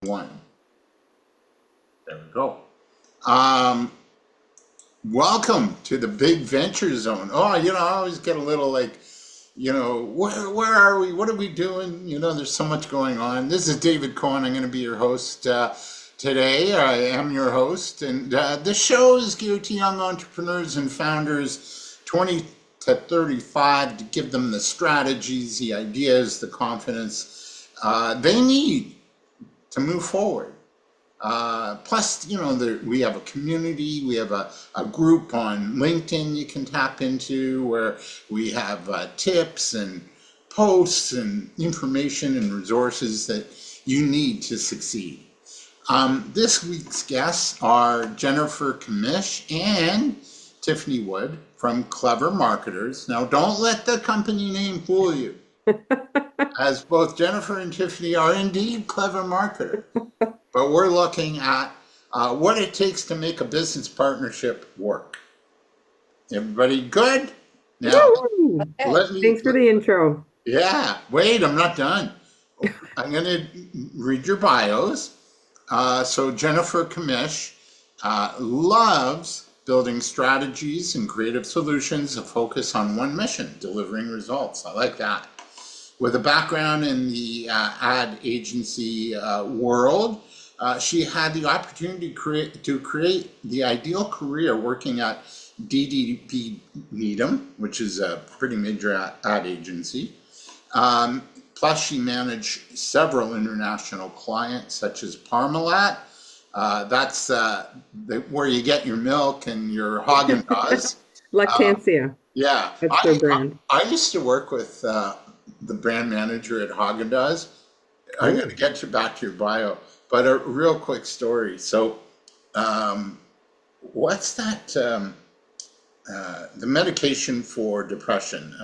One. There we go. Um, Welcome to the Big Venture Zone. Oh, I always get a little like, where are we? What are we doing? There's so much going on. This is David Cohen. I'm going to be your host today. I am your host, and this show is geared to young entrepreneurs and founders, 20 to 35, to give them the strategies, the ideas, the confidence they need to move forward. Plus, we have a community, we have a group on LinkedIn you can tap into where we have tips and posts and information and resources that you need to succeed. This week's guests are Jennifer Comish and Tiffany Wood from Clever Marketers. Now, don't let the company name fool you, as both Jennifer and Tiffany are indeed clever marketers. But we're looking at what it takes to make a business partnership work. Everybody good? Now, Thanks for the intro. Yeah, wait, I'm not done. I'm going to read your bios. So Jennifer Comish loves building strategies and creative solutions that focus on one mission, delivering results. I like that. With a background in the ad agency world, she had the opportunity to create the ideal career working at DDP Needham, which is a pretty major ad agency. Plus, she managed several international clients, such as Parmalat. That's where you get your milk and your Haagen-Dazs. Lactancia. Yeah, That's their brand. I used to work with the brand manager at Haagen-Dazs. I'm going to get you back to your bio. But a real quick story. So, what's that? The medication for depression.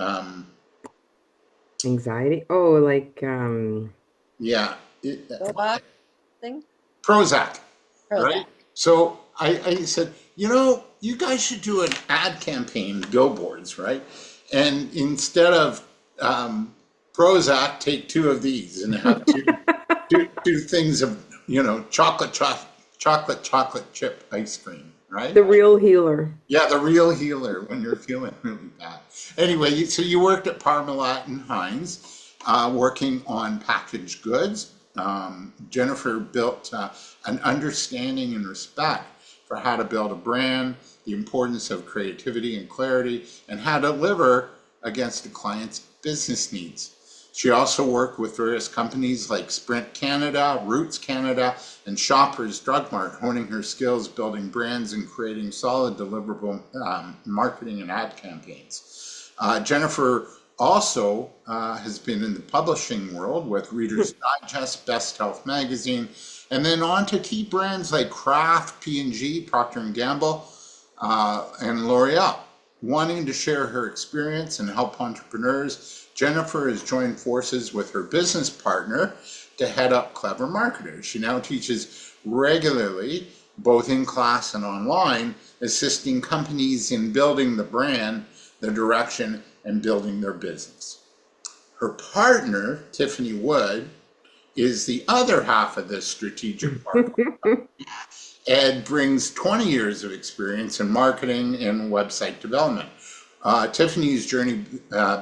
Anxiety. Oh, like Yeah, Robot thing? Prozac, Prozac. right? So I said, you guys should do an ad campaign, billboards, right? And instead of Prozac, take two of these and have two things of chocolate chip ice cream, right? the real healer. Yeah, the real healer when you're feeling really bad. Anyway, so you worked at Parmalat and Heinz, working on packaged goods. Jennifer built an understanding and respect for how to build a brand, the importance of creativity and clarity, and how to deliver against a client's business needs. She also worked with various companies like Sprint Canada, Roots Canada, and Shoppers Drug Mart, honing her skills building brands and creating solid deliverable marketing and ad campaigns. Jennifer also has been in the publishing world with Reader's Digest, Best Health Magazine, and then on to key brands like Kraft, P&G, Procter & Gamble, and L'Oreal. Wanting to share her experience and help entrepreneurs, Jennifer has joined forces with her business partner to head up Clever Marketers. She now teaches regularly, both in class and online, assisting companies in building the brand, the direction, and building their business. Her partner, Tiffany Wood, is the other half of this strategic partner. Ed brings 20 years of experience in marketing and website development. Tiffany's journey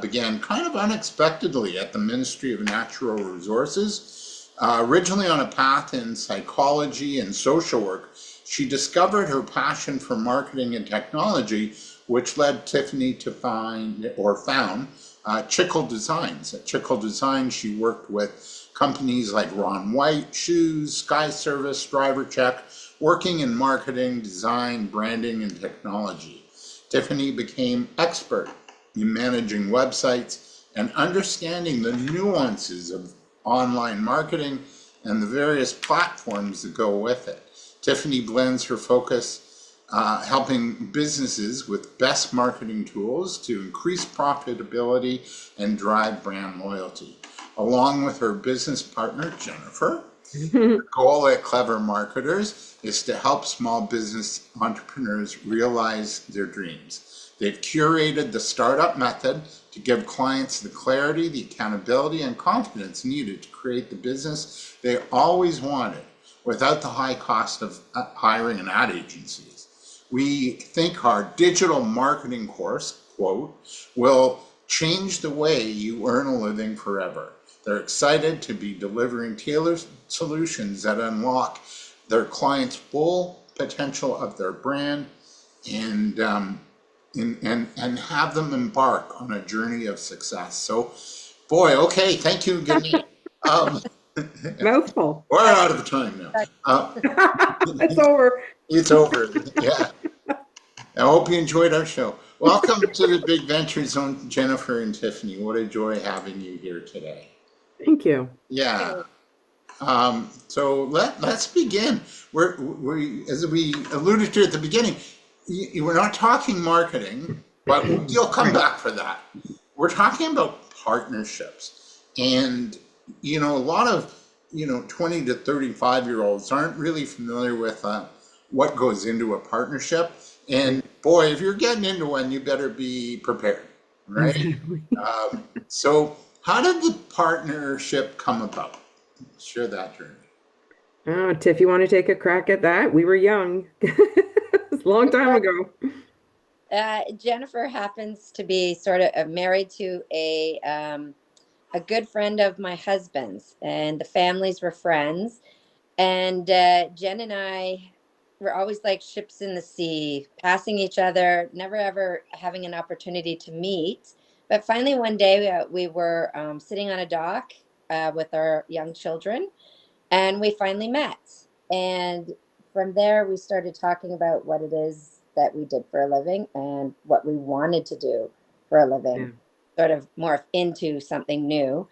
began kind of unexpectedly at the Ministry of Natural Resources. Originally on a path in psychology and social work, she discovered her passion for marketing and technology, which led Tiffany to found Chickle Designs. At Chickle Designs, she worked with companies like Ron White, Shoes, Sky Service, Driver Check, working in marketing, design, branding, and technology. Tiffany became expert in managing websites and understanding the nuances of online marketing and the various platforms that go with it. Tiffany blends her focus helping businesses with best marketing tools to increase profitability and drive brand loyalty. Along with her business partner, Jennifer, the goal at Clever Marketers is to help small business entrepreneurs realize their dreams. They've curated the startup method to give clients the clarity, the accountability, and confidence needed to create the business they always wanted without the high cost of hiring an ad agencies. We think our digital marketing course, quote, will change the way you earn a living forever. They're excited to be delivering tailored solutions that unlock their clients' full potential of their brand and and have them embark on a journey of success. So, boy, okay, thank you again. Um, Mouthful. we're out of time now. It's over. It's over. Yeah. I hope you enjoyed our show. Welcome to the Big Venture Zone, Jennifer and Tiffany. What a joy having you here today. Thank you. Yeah. So let's begin. We as we alluded to at the beginning, we're not talking marketing, but you'll come back for that. We're talking about partnerships, and a lot of 20 to 35-year-olds aren't really familiar with what goes into a partnership. And boy, if you're getting into one, you better be prepared, right? Exactly. So how did the partnership come about? Share that journey. Oh, Tiff, you want to take a crack at that? We were young. It's a long time ago. Jennifer happens to be sort of married to a good friend of my husband's, and the families were friends. And Jen and I were always like ships in the sea, passing each other, never ever having an opportunity to meet. But finally, one day we were sitting on a dock with our young children, and we finally met. And from there, we started talking about what it is that we did for a living and what we wanted to do for a Yeah. living, sort of morph into something new.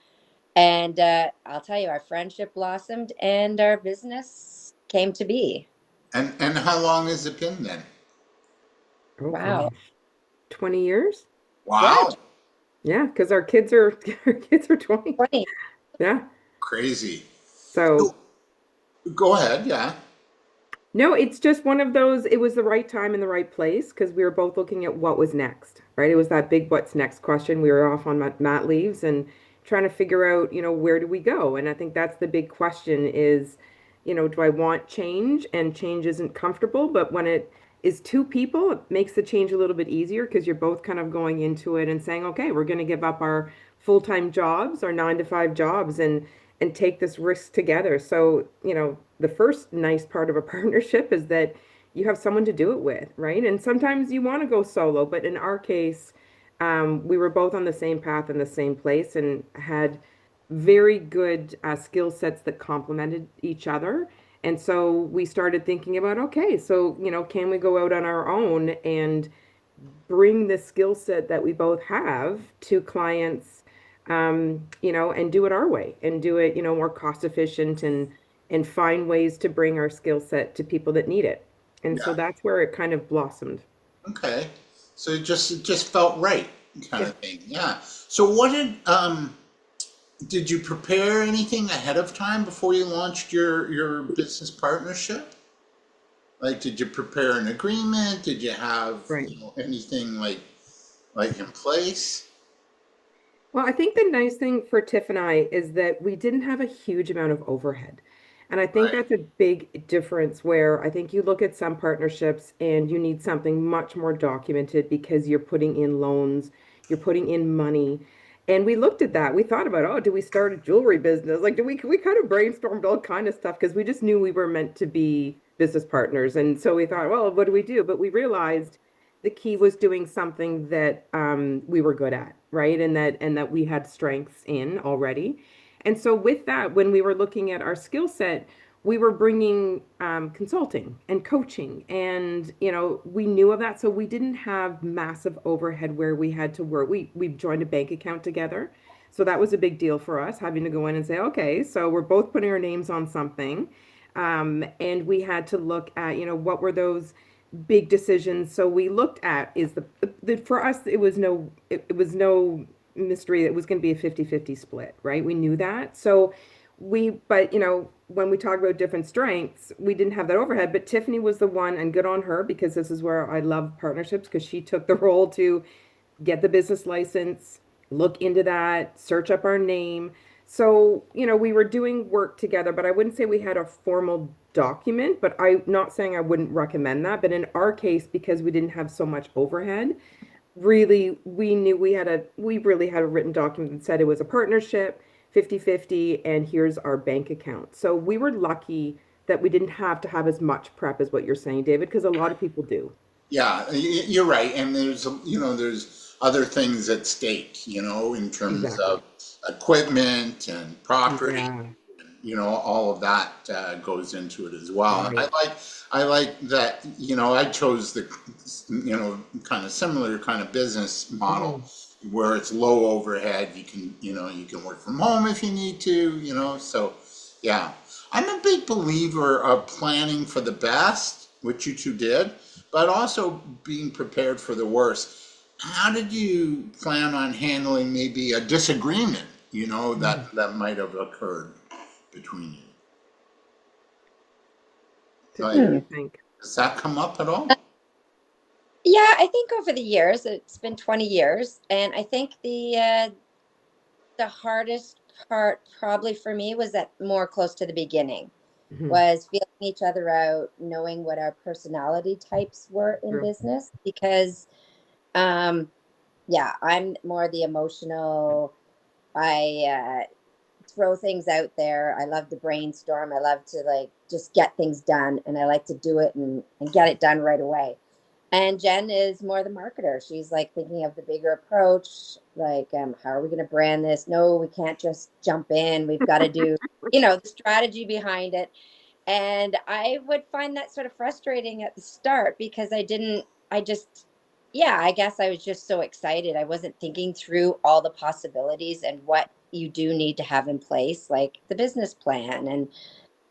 And I'll tell you, our friendship blossomed and our business came to be. And how long has it been then? Oh Wow. gosh. 20 years? Yeah, Wow, Yeah, because our kids are our kids are 20. 20. Yeah. crazy. So Go ahead, yeah. no, it's just one of those, it was the right time and the right place because we were both looking at what was next, right? It was that big what's next question. We were off on mat leaves and trying to figure out, where do we go? And I think that's the big question is, do I want change? And change isn't comfortable, but when it is two people, it makes the change a little bit easier because you're both kind of going into it and saying, okay, we're going to give up our full-time jobs, our 9 to 5 jobs, and take this risk together. So, the first nice part of a partnership is that you have someone to do it with, right? And sometimes you want to go solo, but in our case, we were both on the same path in the same place and had very good skill sets that complemented each other. And so we started thinking about, okay, so, can we go out on our own and bring the skill set that we both have to clients, and do it our way and do it, more cost efficient and find ways to bring our skill set to people that need it. And so Yeah. that's where it kind of blossomed. Okay. So it just felt right, kind Yeah. of thing. Yeah. So what did you prepare anything ahead of time before you launched your business partnership? Like, did you prepare an agreement? Did you have, Right. anything like in place? Well, I think the nice thing for Tiff and I is that we didn't have a huge amount of overhead. And I think Right. that's a big difference where I think you look at some partnerships and you need something much more documented because you're putting in loans, you're putting in money. And we looked at that. We thought about, oh, do we start a jewelry business? Like, we kind of brainstormed all kind of stuff because we just knew we were meant to be business partners. And so we thought, well, what do we do? But we realized the key was doing something that we were good at, right? And that we had strengths in already. And so with that, when we were looking at our skill set, we were bringing consulting and coaching, and we knew of that, so we didn't have massive overhead where we had to work. We joined a bank account together, so that was a big deal for us, having to go in and say, okay, so we're both putting our names on something, and we had to look at what were those big decisions. So we looked at is for us it was no mystery that it was going to be a 50-50 split, right? We knew that. So but when we talk about different strengths, we didn't have that overhead, but Tiffany was the one, and good on her because this is where I love partnerships because she took the role to get the business license, look into that, search up our name. So, we were doing work together, but I wouldn't say we had a formal document, but I'm not saying I wouldn't recommend that. But in our case, because we didn't have so much overhead, really we knew we really had a written document that said it was a partnership 50-50, and here's our bank account. So we were lucky that we didn't have to have as much prep as what you're saying, David, because a lot of people do. Yeah, you're right. And there's other things at stake, in terms Exactly. of equipment and property. Yeah. All of that goes into it as well. And Right. I like that, I chose the, kind of similar kind of business model Mhm. where it's low overhead. You can work from home if you need to, so yeah. I'm a big believer of planning for the best, which you two did, but also being prepared for the worst. How did you plan on handling maybe a disagreement, Mhm. that might have occurred between you? Tiffany, what Like, do Hmm. you think? does that come up at all? Yeah, I think over the years, it's been 20 years, and I think the hardest part probably for me was that more close to the beginning Mhm. was feeling each other out, knowing what our personality types were in True. business because um yeah, I'm more the emotional. I throw things out there. I love to brainstorm. I love to like just get things done and I like to do it and get it done right away. And Jen is more the marketer. She's like thinking of the bigger approach, like how are we going to brand this? No, we can't just jump in. We've got to do, the strategy behind it. And I would find that sort of frustrating at the start because I just, yeah, I guess I was just so excited. I wasn't thinking through all the possibilities and what you do need to have in place, like the business plan and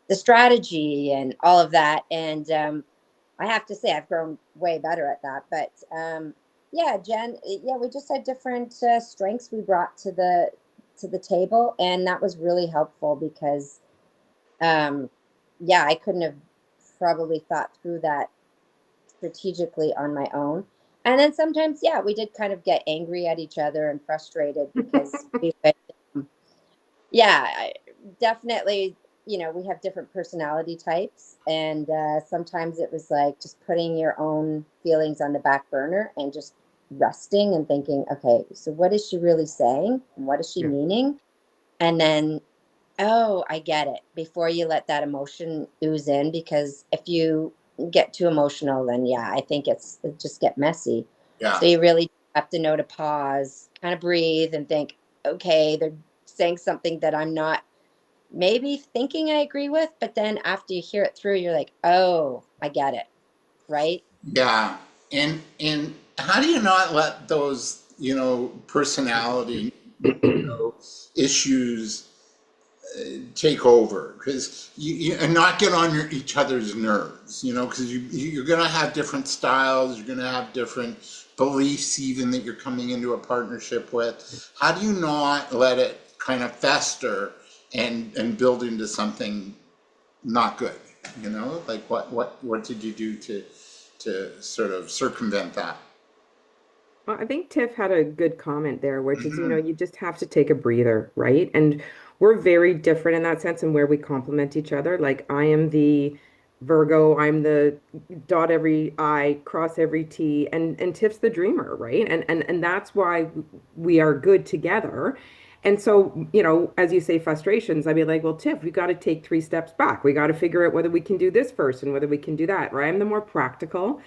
the strategy and all of that. And I have to say, I've grown way better at that. But yeah, Jen, yeah, we just had different strengths we brought to the table, and that was really helpful because um, yeah, I couldn't have probably thought through that strategically on my own. And then sometimes, yeah, we did kind of get angry at each other and frustrated because we would, yeah, definitely, we have different personality types. And sometimes it was like just putting your own feelings on the back burner and just resting and thinking, okay, so what is she really saying? And what is she Yeah. meaning? And then oh, I get it. Before you let that emotion ooze in, because if you get too emotional, then yeah, I think it just get messy. Yeah. So you really have to know to pause, kind of breathe, and think, okay, they're saying something that I'm not maybe thinking I agree with, but then after you hear it through, you're like, oh, I get it, right? Yeah. And how do you not let those, personality, issues take over? Because and not get on each other's nerves, because you're going to have different styles, you're going to have different beliefs even that you're coming into a partnership with. How do you not let it kind of fester and build into something not good? Like what did you do to sort of circumvent that? Well, I think Tiff had a good comment there, which is, Hmm. you just have to take a breather, right? And we're very different in that sense and where we complement each other. Like I am the Virgo, I'm the dot every I, cross every T, and Tiff's the dreamer, right? And that's why we are good together. And so, as you say, frustrations, I'd be like, well, Tiff, we got to take 3 steps back. We got to figure out whether we can do this first and whether we can do that, right? I'm the more practical.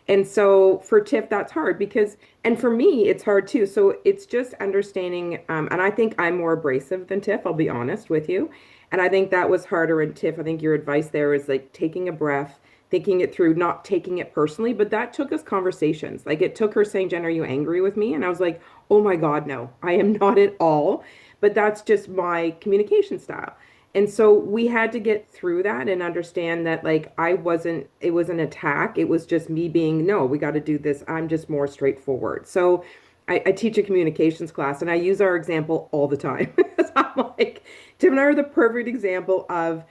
And so for Tiff, that's hard because and for me, it's hard too. So it's just understanding, and I think I'm more abrasive than Tiff, I'll be honest with you. And I think that was harder in Tiff. I think your advice there is like taking a breath, thinking it through, not taking it personally. But that took us conversations. Like it took her saying, Jen, are you angry with me? And I was like, oh my God, no, I am not at all. But that's just my communication style. And so we had to get through that and understand that like it was an attack. It was just me being, no, we got to do this. I'm just more straightforward. So I teach a communications class and I use our example all the time. I'm like, Tim and I are the perfect example of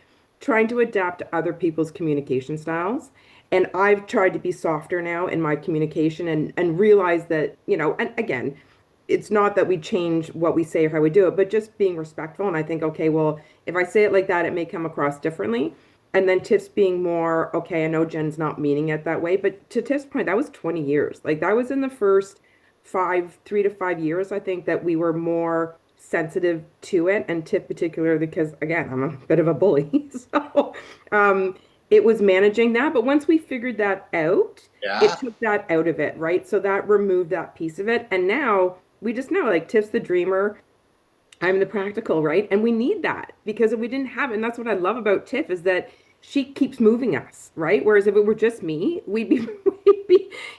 trying to adapt to other people's communication styles. And I've tried to be softer now in my communication and realize that, and again, it's not that we change what we say or how we do it, but just being respectful. And I think, okay, well, if I say it like that, it may come across differently. And then Tiff's being more, okay, I know Jen's not meaning it that way, but to Tiff's point, that was 20 years. Like that was in the first 3 to 5 years, I think that we were more sensitive to it. And Tiff particularly, because again, I'm a bit of a bully. So it was managing that. But once we figured that out, it Yeah. took that out of it, right? So that removed that piece of it. And now we just know like Tiff's the dreamer. I'm the practical, right? And we need that because if we didn't have it, and that's what I love about Tiff is that she keeps moving us, right? Whereas if it were just me, we'd be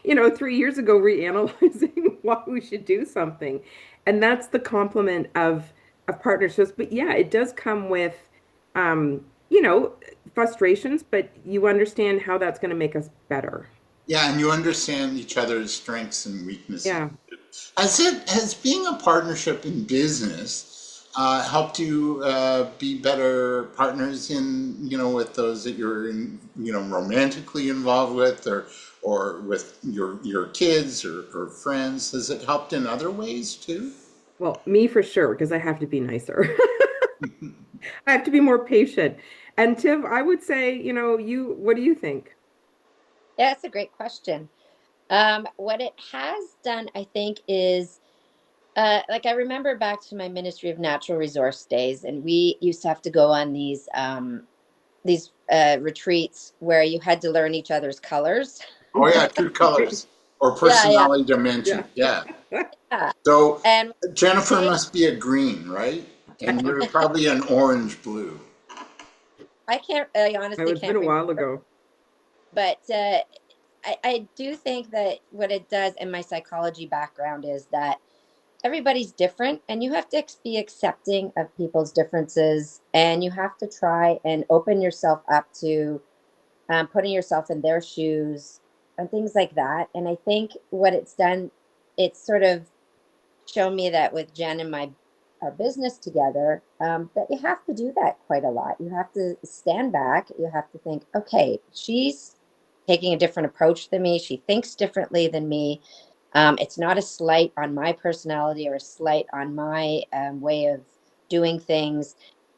3 years ago reanalyzing why we should do something. And that's the compliment of partnerships. But yeah, it does come with um, you know, frustrations, but you understand how that's going to make us better. Yeah, and you understand each other's strengths and weaknesses. Yeah. Has being a partnership in business helped you be better partners in, with those that you're in, romantically involved with, or with your kids or friends? Has it helped in other ways too? Well, me for sure, because I have to be nicer. I have to be more patient. And Tiff, I would say, what do you think? Yeah, that's a great question. What it has done, I think, is like I remember back to my Ministry of Natural Resource days, and we used to have to go on these retreats where you had to learn each other's colors. Oh yeah, true colors or Yeah, yeah, personality Yeah. dimension. Yeah. yeah. So And Jennifer they, must be a green, right? And you're probably an orange blue. I Oh, honestly it's been can't a while remember, ago. but I do think that what it does, and my psychology background is that everybody's different and you have to be accepting of people's differences, and you have to try and open yourself up to putting yourself in their shoes and things like that. And I think what it's done, it's sort of shown me that with Jen and my our business together, that you have to do that quite a lot. You have to stand back. You have to think, okay, she's taking a different approach than me. She thinks differently than me. It's not a slight on my personality or a slight on my way of doing things.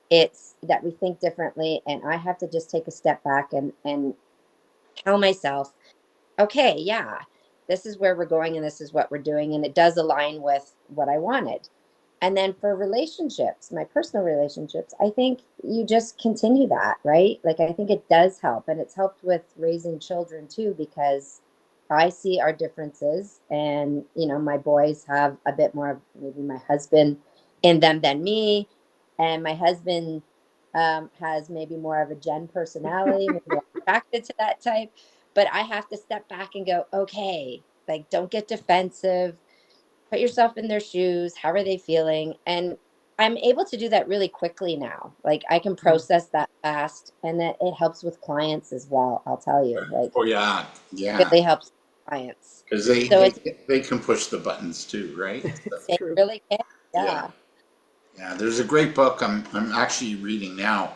It's that we think differently, and I have to just take a step back and tell myself, okay, yeah, this is where we're going and this is what we're doing, and it does align with what I wanted. And then for relationships, my personal relationships, I think you just continue that, right? Like I think it does help, and it's helped with raising children too, because I see our differences, and my boys have a bit more of maybe my husband in them than me, and my husband has maybe more of a Jen personality, maybe I'm attracted to that type. But I have to step back and go, okay, like don't get defensive, put yourself in their shoes. How are they feeling? And I'm able to do that really quickly now. Like I can process that fast, and that it helps with clients as well. I'll tell you, like Oh yeah, yeah. really helps clients. Because they, So they it's they can push the buttons too, right? So, they True. really can. yeah, Yeah. yeah. There's a great book I'm actually reading now.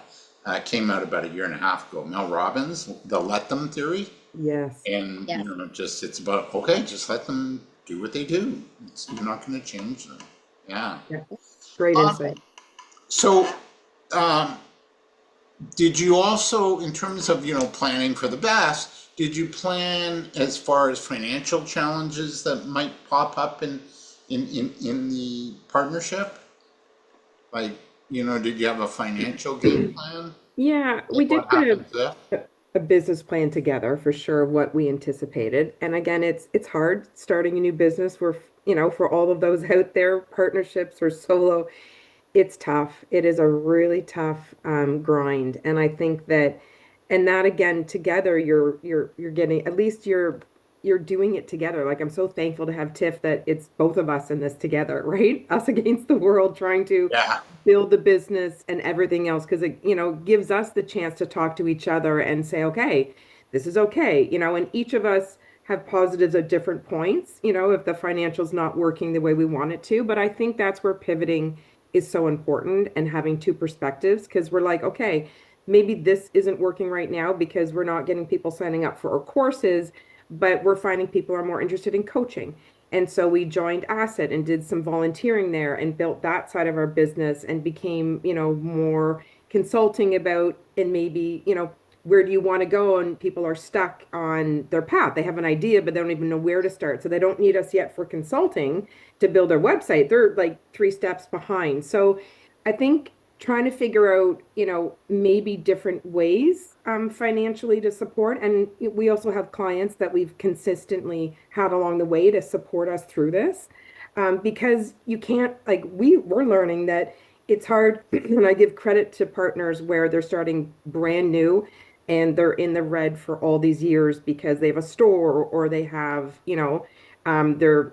It came out about a year and a half ago. Mel Robbins, The Let Them Theory, Yes. and Yes. just it's about okay, just let them do what they do. You're not going to change them. Yeah. Yeah. Great Um, insight. so, um, did you also, in terms of planning for the best, did you plan as far as financial challenges that might pop up in the partnership? Like, did you have a financial game plan? Yeah, we Like what did put happens if? a business plan together for sure, what we anticipated. And again, it's hard starting a new business. For all of those out there, partnerships or solo, it's tough. It is a really tough grind. And I think that again, together, you're getting at least you're doing it together. Like I'm so thankful to have Tiff that it's both of us in this together, right? Us against the world, trying to Yeah, build the business and everything else because it gives us the chance to talk to each other and say, okay, this is okay, and each of us have positives at different points, if the financial's not working the way we want it to. But I think that's where pivoting is so important and having two perspectives because we're like, okay, maybe this isn't working right now because we're not getting people signing up for our courses, but we're finding people are more interested in coaching. And so we joined Asset and did some volunteering there and built that side of our business and became, more consulting about, and maybe, where do you want to go? And people are stuck on their path. They have an idea, but they don't even know where to start. So they don't need us yet for consulting to build their website. They're like 3 steps behind. So I think trying to figure out, maybe different ways financially to support. And we also have clients that we've consistently had along the way to support us through this. Because you can't, like, we're learning that it's hard, and I give credit to partners where they're starting brand new and they're in the red for all these years because they have a store or they have, they're,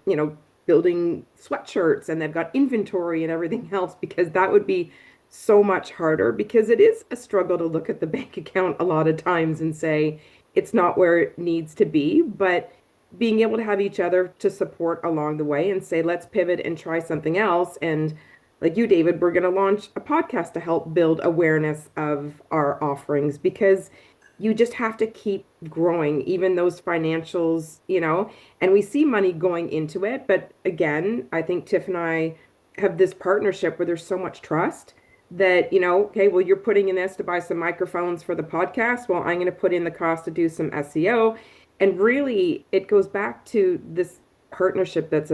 building sweatshirts and they've got inventory and everything else, because that would be so much harder, because it is a struggle to look at the bank account a lot of times and say it's not where it needs to be. But being able to have each other to support along the way and say, let's pivot and try something else. And like you, David, we're going to launch a podcast to help build awareness of our offerings, because you just have to keep growing, even those financials, and we see money going into it. But again, I think Tiff and I have this partnership where there's so much trust that, okay, well, you're putting in this to buy some microphones for the podcast. Well, I'm going to put in the cost to do some SEO. And really, it goes back to this partnership that's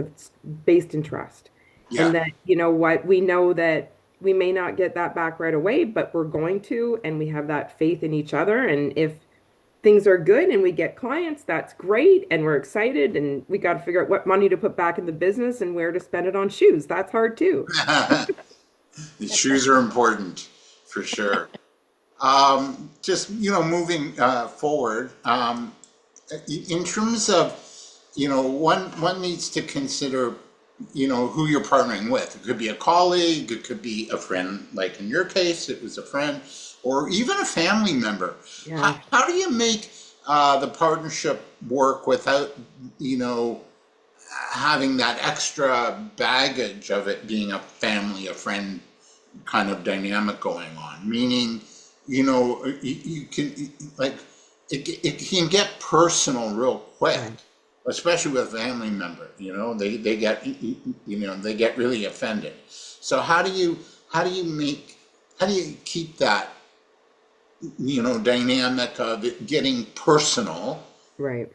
based in trust. Yeah. And that, what, we know that we may not get that back right away, but we're going to, and we have that faith in each other. And if things are good and we get clients, that's great. And we're excited, and we got to figure out what money to put back in the business and where to spend it on shoes. That's hard too. The shoes are important for sure. Just, moving forward, in terms of, one needs to consider, who you're partnering with. It could be a colleague, it could be a friend, like in your case, it was a friend, or even a family member. Yeah. How do you make the partnership work without, having that extra baggage of it being a family, a friend kind of dynamic going on? Meaning, you can, like, it can get personal real quick, Right. especially with a family member. They get, they get really offended. So how do you keep that, dynamic of it getting personal, Right.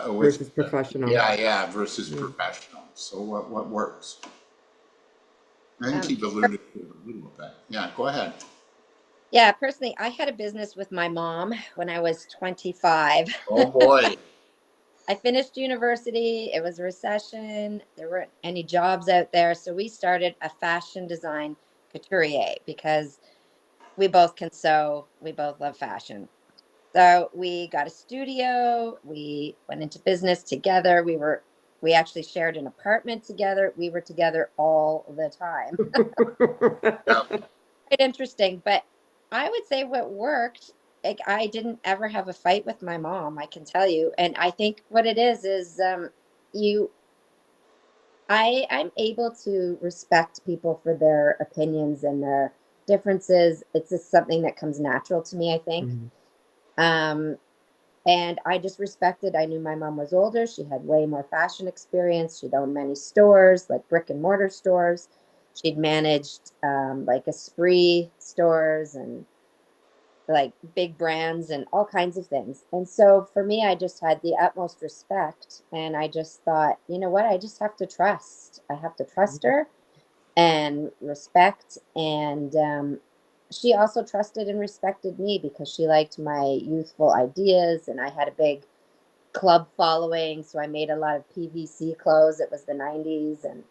with, Versus professional. yeah, versus Mm. professional. So what works? I think Um, you've alluded to it a little bit. Yeah, go ahead. yeah, personally, I had a business with my mom when I was 25. Oh boy. I finished university. It was a recession. There weren't any jobs out there. So we started a fashion design couturier because we both can sew. We both love fashion. So we got a studio. We went into business together. We actually shared an apartment together. We were together all the time. Yeah. Quite interesting. But I would say what worked, like I didn't ever have a fight with my mom, I can tell you. And I think what it is you I'm able to respect people for their opinions and their differences. It's just something that comes natural to me, I think. Mhm. Um, and I just respected. I knew my mom was older. She had way more fashion experience. She'd owned many stores, like brick and mortar stores. She'd managed like Esprit stores and like big brands and all kinds of things. And so for me, I just had the utmost respect. And I just thought, you know what? I just have to trust. I have to trust her and respect. And she also trusted and respected me because she liked my youthful ideas. And I had a big club following. So I made a lot of PVC clothes. It was the 90s and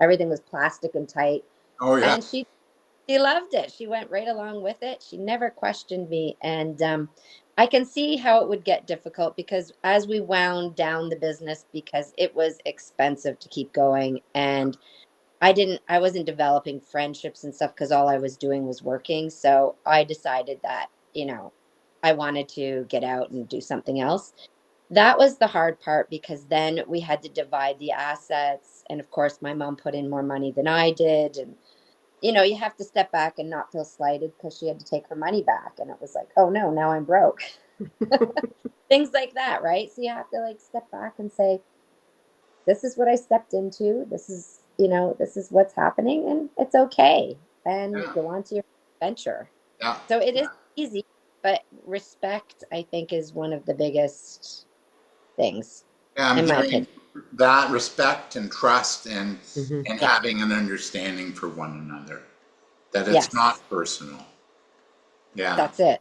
everything was plastic and tight. Oh yeah. And she loved it. She went right along with it. She never questioned me. And I can see how it would get difficult because as we wound down the business, because it was expensive to keep going. And I wasn't developing friendships and stuff because all I was doing was working. So I decided that, I wanted to get out and do something else. That was the hard part because then we had to divide the assets. And of course, my mom put in more money than I did. And you have to step back and not feel slighted because she had to take her money back. And it was like, oh no, now I'm broke. Things like that, right? So you have to like step back and say, this is what I stepped into. This is what's happening, and it's okay. And Yeah, go on to your adventure. yeah. So it is easy, but respect, I think, is one of the biggest things, Yeah, I'm in my hearing opinion. that respect and trust Hmm. and Yeah. having an understanding for one another, that it's Yes, not personal. Yeah, that's it.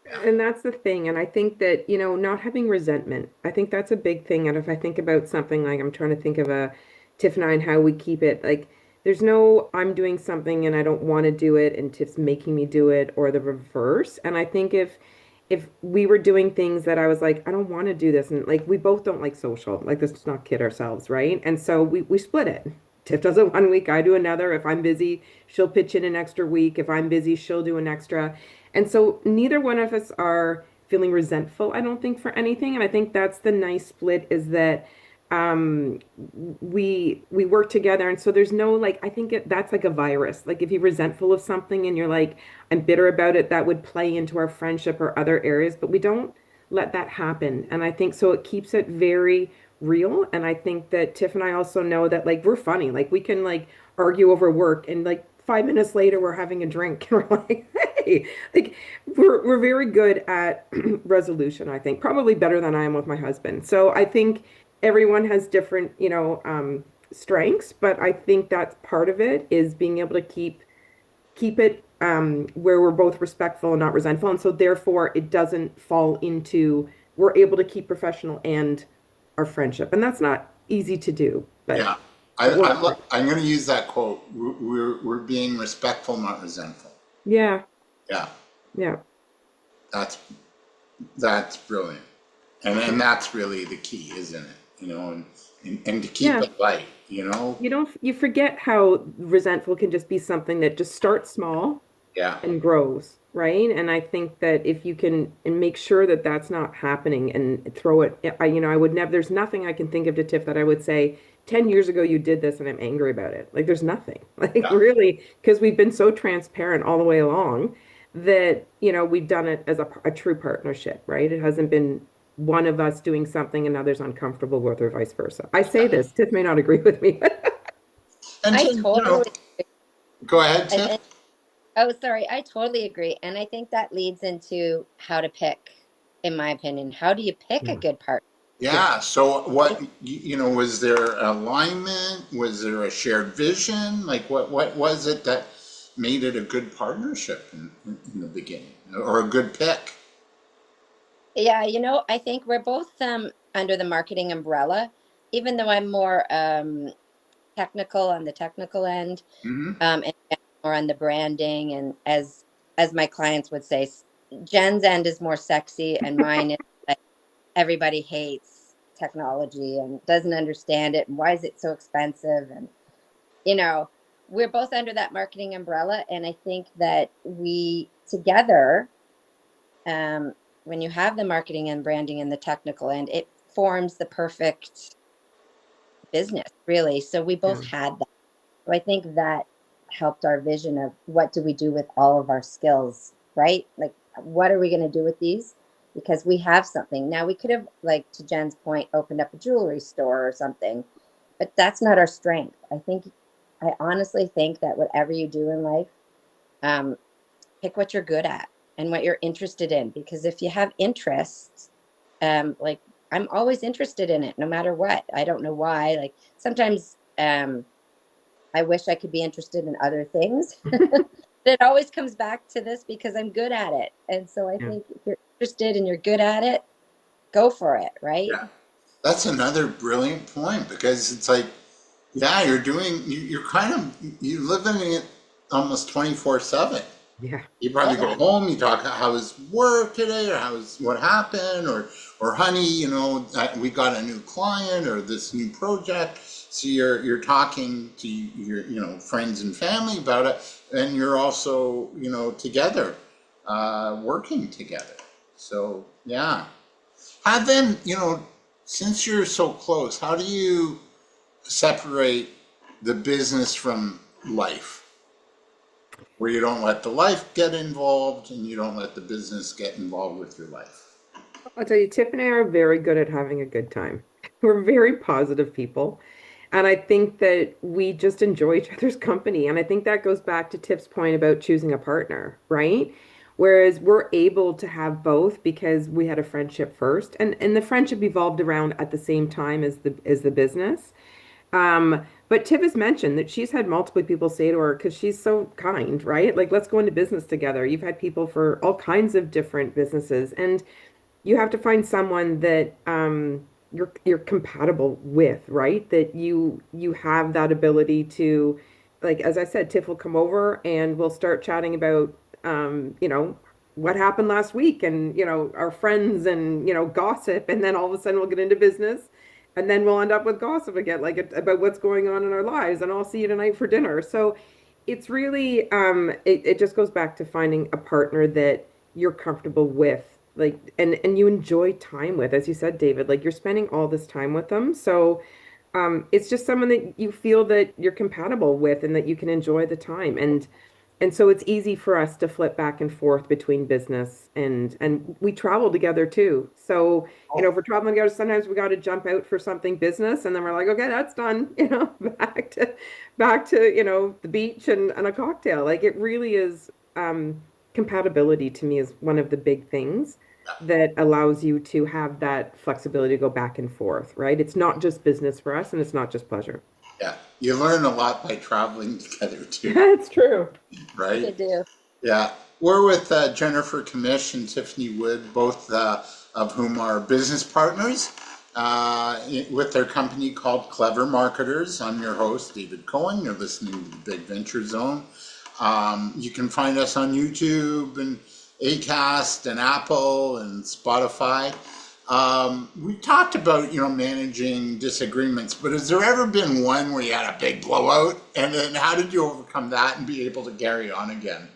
yeah, And that's the thing. And I think that, not having resentment, I think that's a big thing. And if I think about something like I'm trying to think of a Tiff and I and how we keep it, like there's no I'm doing something and I don't want to do it and Tiff's making me do it or the reverse. And I think if we were doing things that I was like, I don't want to do this, and like we both don't like social, like let's not kid ourselves, right? And so we split it. Tiff does it one week, I do another. If I'm busy, she'll pitch in an extra week. If I'm busy, she'll do an extra. And so neither one of us are feeling resentful, I don't think, for anything. And I think that's the nice split is that um we work together, and so there's no like I think that's like a virus. Like if you're resentful of something and you're like I'm bitter about it, that would play into our friendship or other areas, but we don't let that happen. And I think so it keeps it very real. And I think that Tiff and I also know that like we're funny. Like we can like argue over work and like 5 minutes later we're having a drink and we're like, hey, like we're very good at resolution, I think. Probably better than I am with my husband. So I think everyone has different, strengths, but I think that's part of it is being able to keep it where we're both respectful and not resentful. And so therefore it doesn't fall into we're able to keep professional and our friendship. And that's not easy to do, but yeah. it works. I'm going to use that quote. We're being respectful, not resentful. Yeah, Yeah, yeah, that's that's brilliant, and that's really the key, isn't it? And to keep yeah. it light. You know. You forget how resentful can just be something that just starts small Yeah, and grows, right? And I think that if you can and make sure that that's not happening and throw it, I would never, there's nothing I can think of to Tiff that I would say, 10 years ago you did this and I'm angry about it. Like there's nothing. Like yeah, really, because we've been so transparent all the way along that, we've done it as a true partnership, right? It hasn't been one of us doing something and others uncomfortable with or vice versa. I say yeah. this, Tiff may not agree with me. And I to totally go ahead, Tiff. and oh, sorry, I totally agree. And I think that leads into how to pick, in my opinion. How do you pick a Yeah. good partner? Yeah. Yeah. So was there alignment? Was there a shared vision? Like what was it that made it a good partnership in the beginning or a good pick? Yeah, I think we're both under the marketing umbrella, even though I'm more technical on the technical end, Hmm. and Jen's more on the branding. And as my clients would say, Jen's end is more sexy, and mine is like everybody hates technology and doesn't understand it, and why is it so expensive? And you know, we're both under that marketing umbrella, and I think that we together, um, when you have the marketing and branding and the technical end, it forms the perfect business, really. So we both Yeah. had that. So I think that helped our vision of what do we do with all of our skills, right? Like, what are we going to do with these? Because we have something. Now, we could have, like, to Jen's point, opened up a jewelry store or something, but that's not our strength. I honestly think that whatever you do in life, um, pick what you're good at and what you're interested in. Because if you have interests, like I'm always interested in it, no matter what. I don't know why. Like sometimes I wish I could be interested in other things. But it always comes back to this because I'm good at it. And so I Yeah. think if you're interested and you're good at it, go for it, right? Yeah. That's another brilliant point because it's like, yeah, you're kind of, you living it almost 24/7. Yeah. You probably go Yeah. home, you talk, how was work today, or what happened, or honey, we got a new client or this new project. So you're talking to your, friends and family about it, and you're also, together, working together. So yeah. How then, since you're so close, how do you separate the business from life? where you don't let the life get involved and you don't let the business get involved with your life. I'll tell you, Tiff and I are very good at having a good time. We're very positive people. And I think that we just enjoy each other's company. And I think that goes back to Tiff's point about choosing a partner, right? Whereas we're able to have both because we had a friendship first. And the friendship evolved around at the same time as the business. But Tiff has mentioned that she's had multiple people say to her, because she's so kind, right? Like, let's go into business together. You've had people for all kinds of different businesses. And you have to find someone that you're compatible with, right? That you have that ability to, like as I said, Tiff will come over and we'll start chatting about what happened last week and our friends and gossip, and then all of a sudden we'll get into business. And then we'll end up with gossip again, like about what's going on in our lives, and I'll see you tonight for dinner. So it's really it just goes back to finding a partner that you're comfortable with, like and you enjoy time with, as you said, David, like you're spending all this time with them. So it's just someone that you feel that you're compatible with and that you can enjoy the time. And so it's easy for us to flip back and forth between business and we travel together too. So, if we're traveling together, sometimes we got to jump out for something business and then we're like, okay, that's done, back to, the beach and a cocktail. Like it really is compatibility to me is one of the big things that allows you to have that flexibility to go back and forth, right? It's not just business for us and it's not just pleasure. Yeah, you learn a lot by traveling together too, That's true. You right? do. Yeah, we're with Jennifer Comish and Tiffany Wood, both of whom are business partners with their company called Clever Marketers. I'm your host, David Cohen. You're listening to the Big Venture Zone. You can find us on YouTube and Acast and Apple and Spotify. We talked about, managing disagreements, but has there ever been one where you had a big blowout? And then how did you overcome that and be able to carry on again?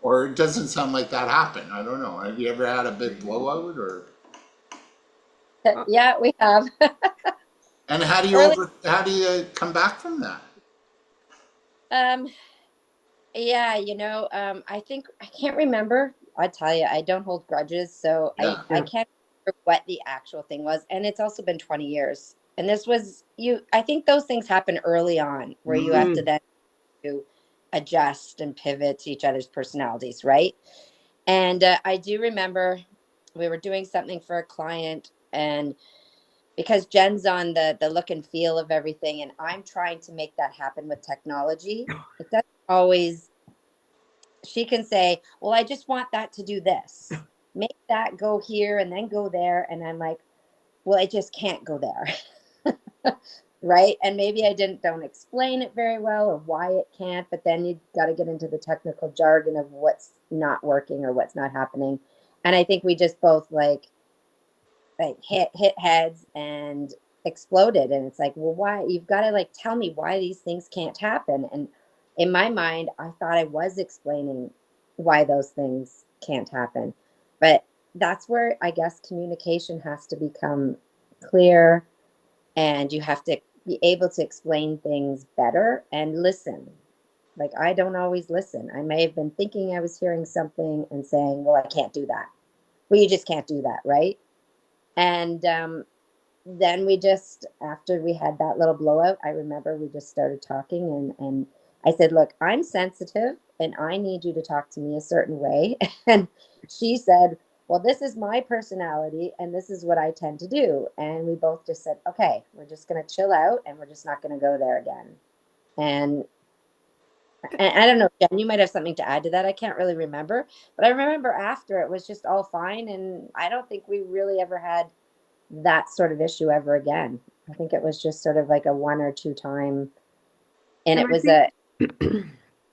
Or it doesn't sound like that happened. I don't know. Have you ever had a big blowout or Uh, Yeah, we have. and how do you Early. how do you come back from that? Um, yeah, I think I can't remember. I tell you, I don't hold grudges, so I Yeah. I yeah. can't remember what the actual thing was. And it's also been 20 years. And this was you. I think those things happen early on, where you have to Mm. then to adjust and pivot to each other's personalities, right? And I do remember we were doing something for a client, and because Jen's on the look and feel of everything, and I'm trying to make that happen with technology, it doesn't always. She can say, "Well, I just want that to do this, make that go here and then go there," and I'm like, "Well, I just can't go there." Right? And maybe I didn't don't explain it very well or why it can't, but then you got to get into the technical jargon of what's not working or what's not happening. And I think we just both like hit heads and exploded. And it's like, well, why? You've got to like tell me why these things can't happen. And in my mind, I thought I was explaining why those things can't happen. But that's where I guess communication has to become clear, and you have to be able to explain things better and listen. Like I don't always listen. I may have been thinking I was hearing something and saying, "Well, I can't do that." Well, you just can't do that, right? And then we just, after we had that little blowout, I remember we just started talking, and I said, "Look, I'm sensitive and I need you to talk to me a certain way." And she said, "Well, this is my personality and this is what I tend to do." And we both just said, "Okay, we're just going to chill out and we're just not going to go there again." And and I don't know, Jen, you might have something to add to that. I can't really remember, but I remember after it was just all fine, and I don't think we really ever had that sort of issue ever again. I think it was just sort of like a one or two time, and And it I was think a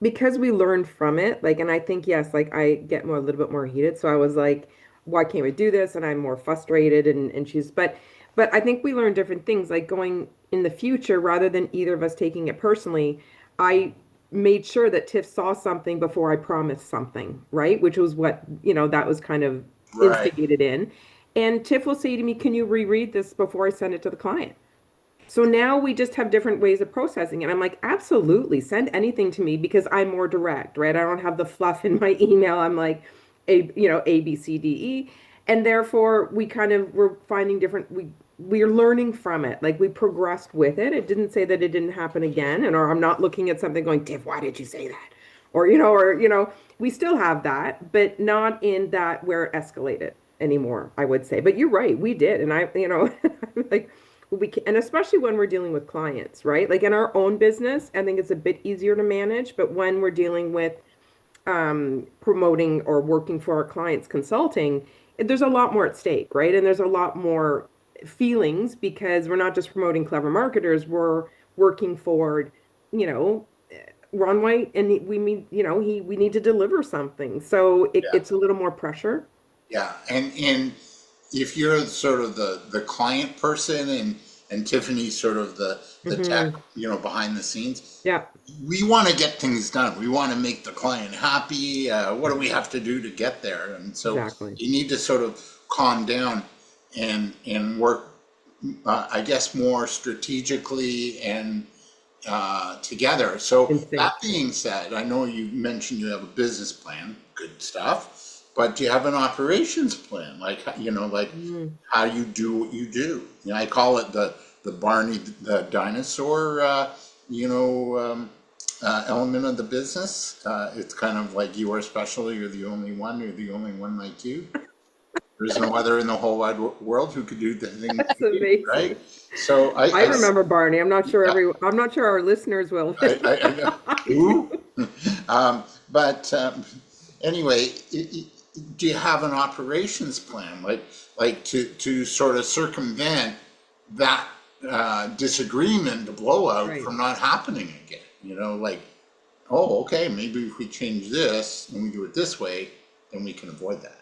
because we learned from it, like, and I think, yes, like I get more, a little bit more heated. So I was like, why can't we do this? And I'm more frustrated and she's, but I think we learned different things, like going in the future, rather than either of us taking it personally, I made sure that Tiff saw something before I promised something, right? Which was what, that was kind of Right. instigated in. And Tiff will say to me, can you reread this before I send it to the client? So now we just have different ways of processing it. I'm like, absolutely, send anything to me because I'm more direct, right? I don't have the fluff in my email. I'm like, A, B, C, D, E. And therefore we kind of we're finding different we're learning from it. Like we progressed with it. It didn't say that it didn't happen again. And or I'm not looking at something going, Tiff, why did you say that? We still have that, but not in that where it escalated anymore, I would say. But you're right, we did. And like and especially when we're dealing with clients, right? Like in our own business, I think it's a bit easier to manage, but when we're dealing with promoting or working for our clients consulting, there's a lot more at stake, right? And there's a lot more feelings because we're not just promoting clever marketers, we're working for, you know, Ron White, and we mean, we need to deliver something. So Yeah. it's a little more pressure. Yeah, and if you're sort of the client person and Tiffany's sort of the tech, Hmm. behind the scenes, Yeah, we want to get things done. We want to make the client happy. What do we have to do to get there? And so exactly. you need to sort of calm down and work, I guess, more strategically and together. So In that sync. being said, I know you mentioned you have a business plan, good stuff, but do you have an operations plan? Like Mm. how you do what you do. I call it the Barney the dinosaur, element of the business. It's kind of like you are special. You're the only one. You're the only one like you. There's no other in the whole wide world who could do the thing That's you do, right? amazing. So I remember Barney. yeah, I'm not sure our listeners will, I know. I do. Who? But anyway, do you have an operations plan, like to sort of circumvent that disagreement, the blowout, Right. from not happening again? Like, oh, okay, maybe if we change this and we do it this way, then we can avoid that,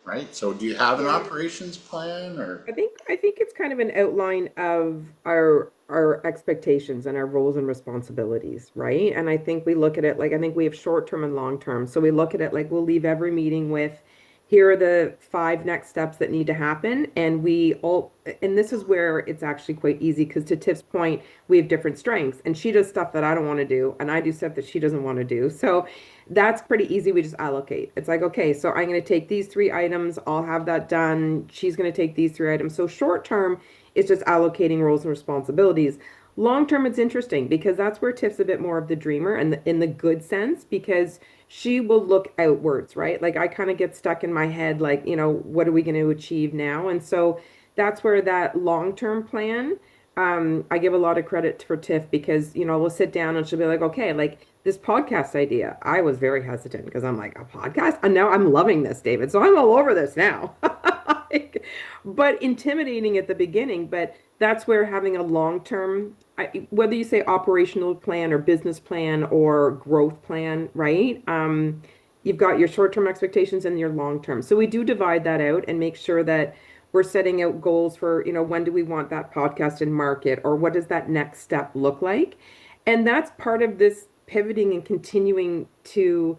right? So, do you have an Yeah. operations plan, or? I think it's kind of an outline of our expectations and our roles and responsibilities, right? And I think we look at it like I think we have short term and long term. So we look at it like we'll leave every meeting with here are the five next steps that need to happen. And this is where it's actually quite easy because to Tiff's point, we have different strengths and she does stuff that I don't want to do and I do stuff that she doesn't want to do. So that's pretty easy. We just allocate. It's like, okay, so I'm going to take these three items. I'll have that done. She's going to take these three items. So short term, it's just allocating roles and responsibilities. Long term, it's interesting because that's where Tiff's a bit more of the dreamer and in the good sense because she will look outwards, right? Like I kind of get stuck in my head, like, what are we going to achieve now? And so that's where that long term plan, I give a lot of credit for Tiff because, we'll sit down and she'll be like, okay, like this podcast idea, I was very hesitant because I'm like, a podcast? And now I'm loving this, David. So I'm all over this now. But intimidating at the beginning. But that's where having a long term, whether you say operational plan or business plan or growth plan, right? You've got your short term expectations and your long term. So we do divide that out and make sure that we're setting out goals for, when do we want that podcast in market or what does that next step look like? And that's part of this pivoting and continuing to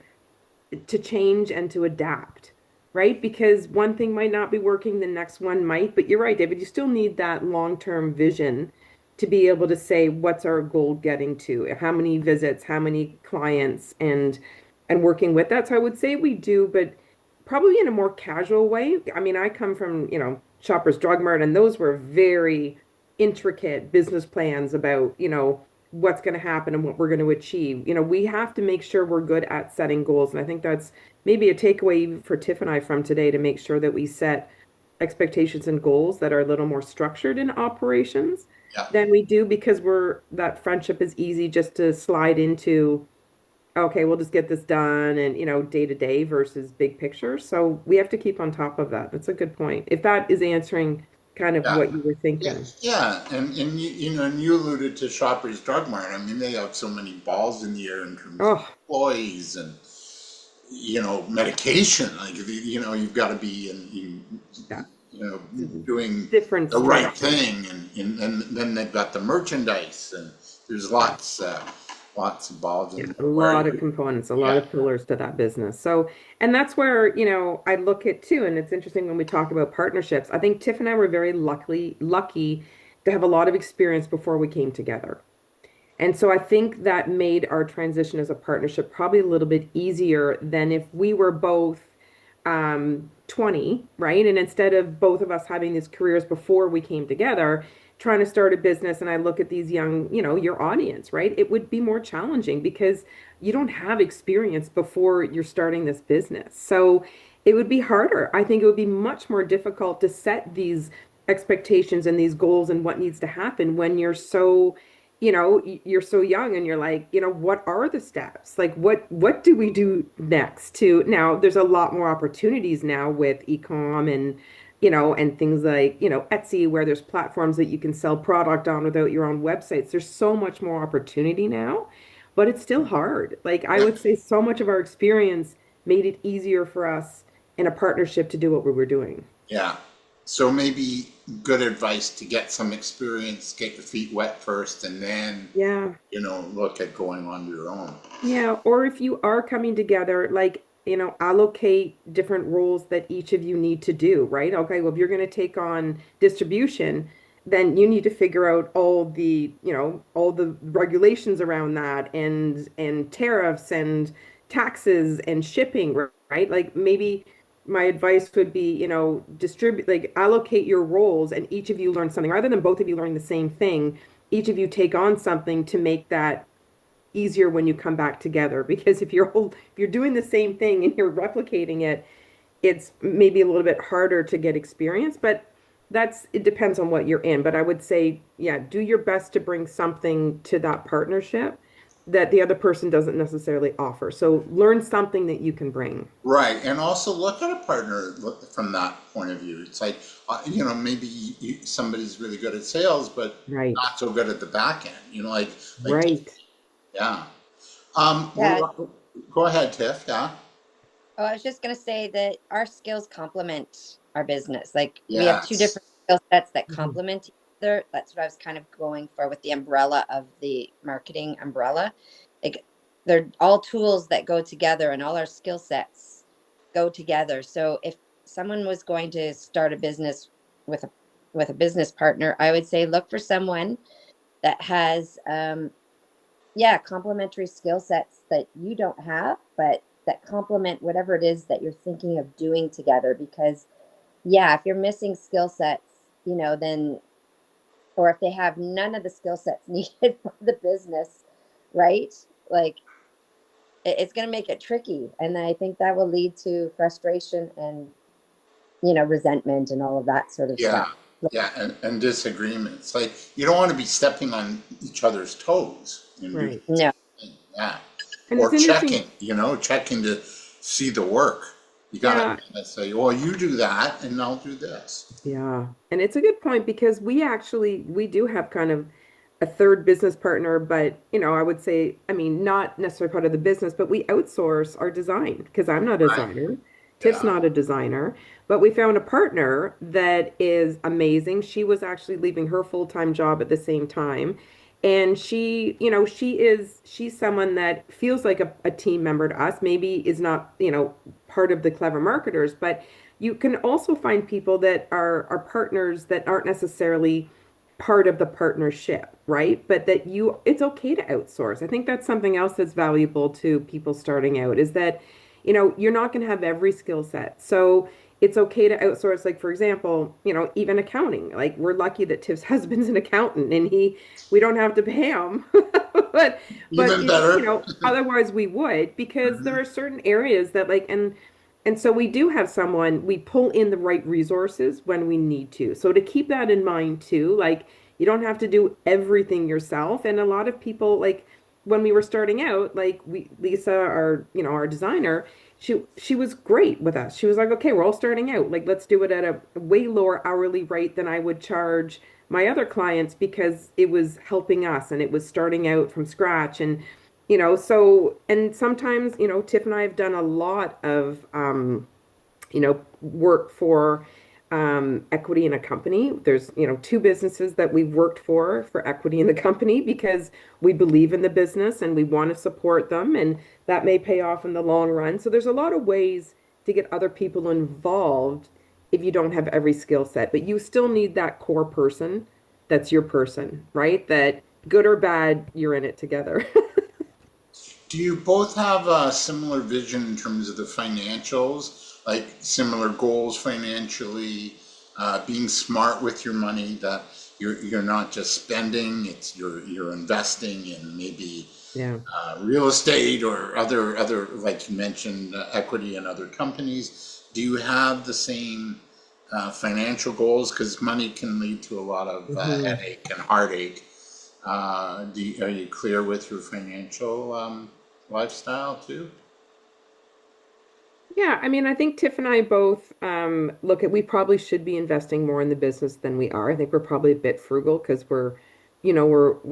change and to adapt, right? Because one thing might not be working, the next one might. But you're right, David, you still need that long-term vision to be able to say, what's our goal getting to? How many visits, how many clients, and working with that. So I would say we do, but probably in a more casual way. I mean, I come from, Shoppers Drug Mart, and those were very intricate business plans about, what's going to happen and what we're going to achieve. We have to make sure we're good at setting goals. And I think that's maybe a takeaway even for Tiff and I from today to make sure that we set expectations and goals that are a little more structured in operations Yeah. than we do because that friendship is easy just to slide into, okay, we'll just get this done and, day to day versus big picture. So we have to keep on top of that. That's a good point. If that is answering kind of Yeah. what you were Yeah, thinking. yeah, and you alluded to Shoppers Drug Mart. I mean, they have so many balls in the air in terms of Oh, employees and medication. Like you've got to be yeah. doing Different the right structure. thing, and then they've got the merchandise, and there's lots of balls Yeah, in a there. lot of components, a lot Yeah, of pillars to that business. So, and that's where, I look at too, and it's interesting when we talk about partnerships. I think Tiff and I were very lucky to have a lot of experience before we came together. And so I think that made our transition as a partnership probably a little bit easier than if we were both 20, right? And instead of both of us having these careers before we came together, trying to start a business, and I look at these young, your audience, right? It would be more challenging because you don't have experience before you're starting this business. So it would be harder. I think it would be much more difficult to set these expectations and these goals and what needs to happen when you're so young and you're like, what are the steps? Like what do we do next to now there's a lot more opportunities now with ecom and and things like, Etsy where there's platforms that you can sell product on without your own websites. There's so much more opportunity now, but it's still hard. Like I Yeah. would say so much of our experience made it easier for us in a partnership to do what we were doing. Yeah. So maybe good advice to get some experience, get your feet wet first, and then, Yeah. look at going on your own. Yeah, or if you are coming together, like, allocate different roles that each of you need to do, right? Okay, well, if you're going to take on distribution, then you need to figure out all the regulations around that and tariffs and taxes and shipping, right? Like maybe my advice would be, distribute, like allocate your roles and each of you learn something rather than both of you learning the same thing. Each of you take on something to make that easier when you come back together because if you're doing the same thing and you're replicating it, it's maybe a little bit harder to get experience, but it depends on what you're in. But I would say, yeah, do your best to bring something to that partnership that the other person doesn't necessarily offer. So learn something that you can bring. Right. And also look at a partner from that point of view. It's like, maybe somebody's really good at sales, but Right. not so good at the back end, like, Right. yeah. Yeah. Go ahead, Tiff. Yeah. Oh, I was just going to say that our skills complement our business. Like we have two Yes. different skill sets that Mhm. complement each other. That's what I was kind of going for with the umbrella of the marketing umbrella. Like they're all tools that go together and all our skill sets go together. So if someone was going to start a business with a business partner, I would say look for someone that has yeah, complementary skill sets that you don't have, but that complement whatever it is that you're thinking of doing together. Because, yeah, if you're missing skill sets, then, or if they have none of the skill sets needed for the business, right? Like it's going to make it tricky. And I think that will lead to frustration and, resentment and all of that sort of Yeah. stuff. Yeah. And disagreements. Like, you don't want to be stepping on each other's toes and doing Right. the No. same thing. Yeah. And Or it's interesting. checking to see the work. You gotta Yeah. say, well, you do that and I'll do this. Yeah. And it's a good point because we do have kind of a third business partner, but I would say, I mean, not necessarily part of the business, but we outsource our design because I'm not a Right. designer. Tiff's Yeah. not a designer, but we found a partner that is amazing. She was actually leaving her full-time job at the same time. And she's someone that feels like a team member to us, maybe is not, part of the clever marketers, but you can also find people that are partners that aren't necessarily part of the partnership, right? But it's okay to outsource. I think that's something else that's valuable to people starting out is that, you're not going to have every skill set. So it's okay to outsource, like, for example, even accounting. Like, we're lucky that Tiff's husband's an accountant and we don't have to pay him. But, Even better. otherwise we would because there Mhm. are certain areas that like, and so we do have someone, we pull in the right resources when we need to. So to keep that in mind too, like you don't have to do everything yourself. And a lot of people, like when we were starting out, like Lisa, our designer, she was great with us. She was like, okay, we're all starting out. Like let's do it at a way lower hourly rate than I would charge my other clients because it was helping us and it was starting out from scratch. And so, and sometimes, Tiff and I have done a lot of, work for equity in a company. There's, two businesses that we've worked for equity in the company because we believe in the business and we want to support them, and that may pay off in the long run. So there's a lot of ways to get other people involved if you don't have every skill set, but you still need that core person that's your person, right? That good or bad, you're in it together. Do you both have a similar vision in terms of the financials, like similar goals financially, being smart with your money, that you're not just spending, it's you're investing in maybe Yeah. real estate or other like you mentioned, equity in other companies. Do you have the same financial goals? Because money can lead to a lot of Hmm. headache and heartache. Are you clear with your financial lifestyle too? Yeah, I mean, I think Tiff and I both look at we probably should be investing more in the business than we are. I think we're probably a bit frugal because we're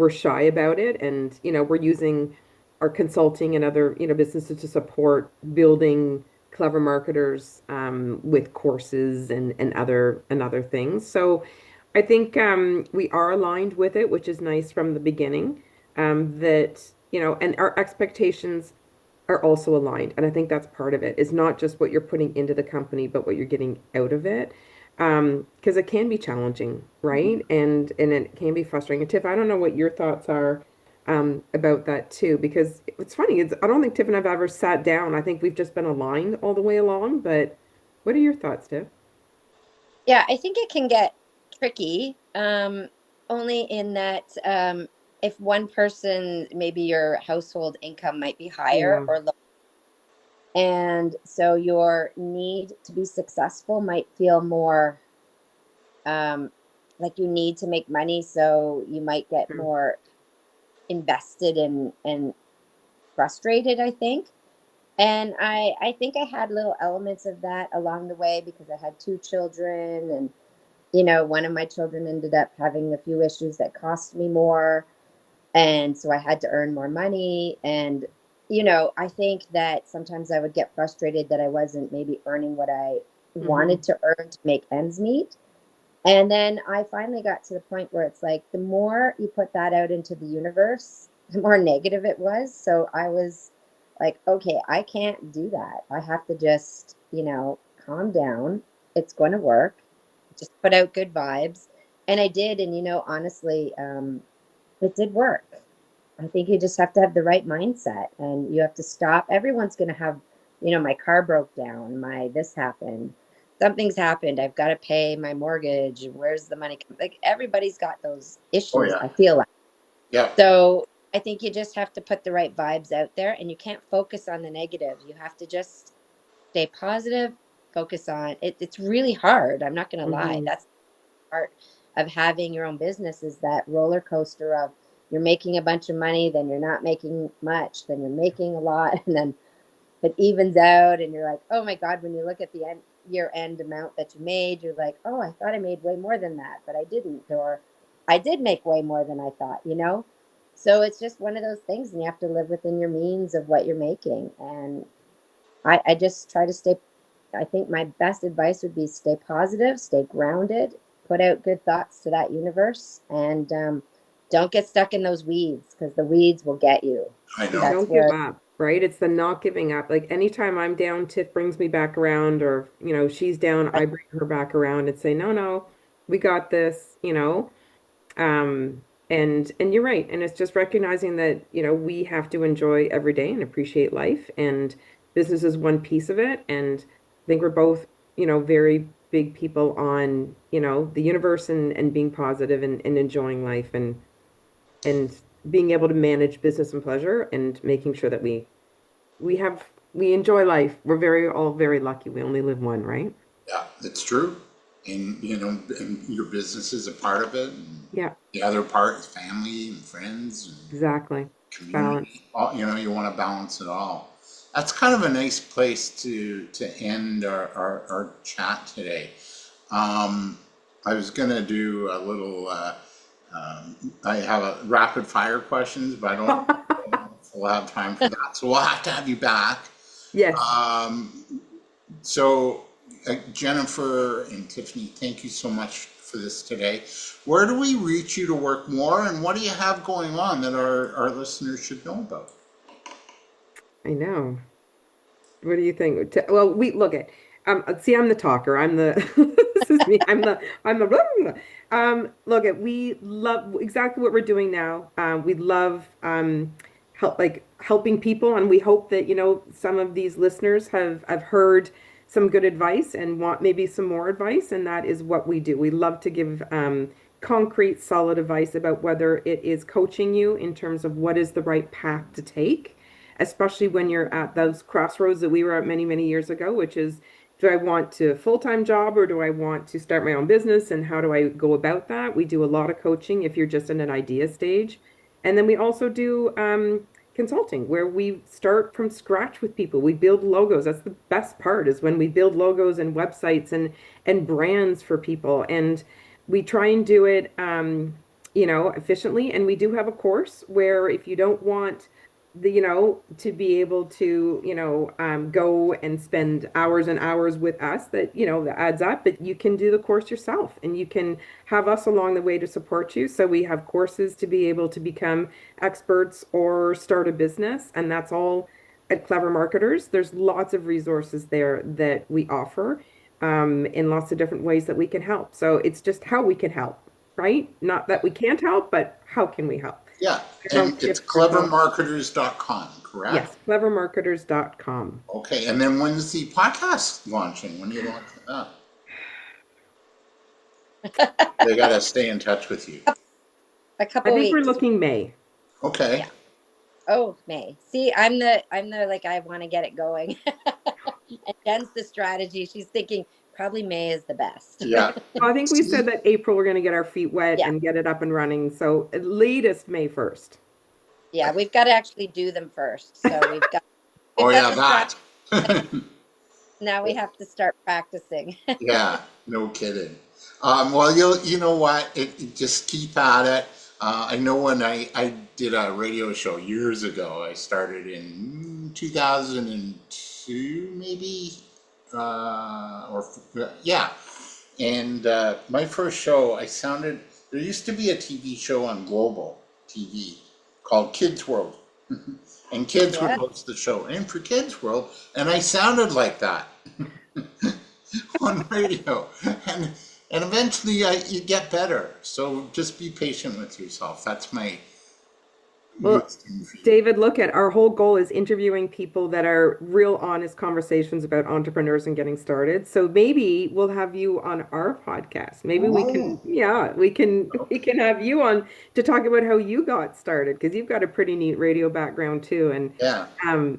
shy about it, and we're using our consulting and other businesses to support building clever marketers with courses and other things. So I think we are aligned with it, which is nice from the beginning. That and our expectations are also aligned. And I think that's part of it. It's not just what you're putting into the company, but what you're getting out of it. Because it can be challenging, right? And it can be frustrating. And Tiff, I don't know what your thoughts are about that too, because it's funny. I don't think Tiff and I've ever sat down. I think we've just been aligned all the way along. But what are your thoughts, Tiff? Yeah, I think it can get tricky, only in that if one person, maybe your household income might be higher Yeah. or low, and so your need to be successful might feel more um, like you need to make money, so you might get Sure. more invested and frustrated, I think. And I think I had little elements of that along the way because I had two children, and one of my children ended up having a few issues that cost me more. And so I had to earn more money. And, I think that sometimes I would get frustrated that I wasn't maybe earning what I Hmm. wanted to earn to make ends meet. And then I finally got to the point where it's like the more you put that out into the universe, the more negative it was. So I was like, okay, I can't do that. I have to just, calm down. It's going to work. Just put out good vibes. And I did. And, honestly, it did work. I think you just have to have the right mindset and you have to stop. Everyone's going to have, my car broke down, my this happened, something's happened. I've got to pay my mortgage. Where's the money? Like everybody's got those Oh issues, yeah, I feel like. yeah. So I think you just have to put the right vibes out there and you can't focus on the negative. You have to just stay positive, focus on it. It's really hard. I'm not going to lie. Hmm. That's part of having your own business is that roller coaster of you're making a bunch of money, then you're not making much, then you're making a lot, and then it evens out, and you're like, oh my God, when you look at the year end amount that you made, you're like, oh, I thought I made way more than that, but I didn't, or I did make way more than I thought. So it's just one of those things, and you have to live within your means of what you're making. And I just try to stay. I think my best advice would be stay positive, stay grounded, put out good thoughts to that universe, and don't get stuck in those weeds because the weeds will get you. I And know. That's don't give where, up, right? It's the not giving up. Like anytime I'm down, Tiff brings me back around, or she's down, I bring her back around and say, no, no, we got this. And you're right. And it's just recognizing that, we have to enjoy every day and appreciate life. And business is one piece of it. And I think we're both, very big people on, the universe and being positive and enjoying life and being able to manage business and pleasure and making sure that we enjoy life. We're all very lucky. We only live one, right? Yeah, it's true. And and your business is a part of it, and Yeah, the other part is family and friends and exactly. It's balance. community. All, you want to balance it all. That's kind of a nice place to end our chat today. Um, I was gonna do a little. I have a rapid fire questions, but I don't know if we'll have time for that. So we'll have to have you back. Yes. Um, So, Jennifer and Tiffany, thank you so much for this today. Where do we reach you to work more, and what do you have going on that our listeners should know about? I know. What do you think? Well, we look at see, I'm the talker. I'm the This is me. Look, we love exactly what we're doing now. We love helping people, and we hope that, some of these listeners have heard some good advice and want maybe some more advice, and that is what we do. We love to give concrete, solid advice about whether it is coaching you in terms of what is the right path to take, especially when you're at those crossroads that we were at many, many years ago, which is, do I want to full-time job or do I want to start my own business, and how do I go about that? We do a lot of coaching if you're just in an idea stage. And then we also do consulting where we start from scratch with people. We build logos. That's the best part, is when we build logos and websites and brands for people. And we try and do it efficiently. And we do have a course where if you don't want to be able to, go and spend hours and hours with us, that adds up, but you can do the course yourself and you can have us along the way to support you. So we have courses to be able to become experts or start a business, and that's all at Clever Marketers. There's lots of resources there that we offer in lots of different ways that we can help. So it's just how we can help, right? Not that we can't help, but how can we help? Yeah, and it's clevermarketers.com, correct? Yes, clevermarketers.com. Okay, and then when's the podcast launching? When do you launch that? They got to stay in touch with you. A couple I think weeks. we're looking May. Okay. Yeah. Oh, May. See, I'm the like, I want to get it going. And Jen's the strategy. She's thinking probably May is the best. Yeah. I think we said that April we're going to get our feet wet Yeah. and get it up and running. So at latest May 1st. Yeah, we've got to actually do them first. So we've got. Oh yeah, got that. Now we have to start practicing. Yeah, no kidding. Well, you know what? Just keep at it. I know when I did a radio show years ago, I started in 2002, maybe, yeah. And my first show, there used to be a TV show on Global TV called Kids World. And kids would host the show. And for Kids World, and I sounded like that on radio. And eventually you get better. So just be patient with yourself. That's my Well, wisdom for you. David, look, at our whole goal is interviewing people that are real honest conversations about entrepreneurs and getting started. So maybe we'll have you on our podcast. Maybe we can, we can have you on to talk about how you got started, because you've got a pretty neat radio background too. And Yeah.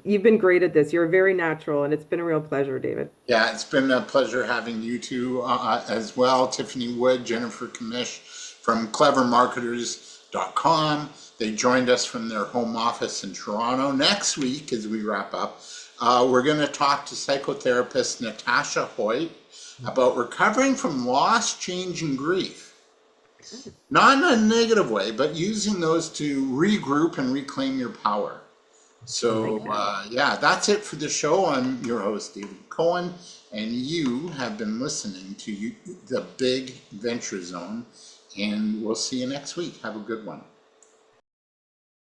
you've been great at this. You're very natural, and it's been a real pleasure, David. Yeah, it's been a pleasure having you two as well. Tiffany Wood, Jennifer Comish from clevermarketers.com. They joined us from their home office in Toronto. Next week, as we wrap up, we're going to talk to psychotherapist Natasha Hoyt about recovering from loss, change, and grief. Not in a negative way, but using those to regroup and reclaim your power. So, yeah, that's it for the show. I'm your host, David Cohen, and you have been listening to The Big Venture Zone, and we'll see you next week. Have a good one.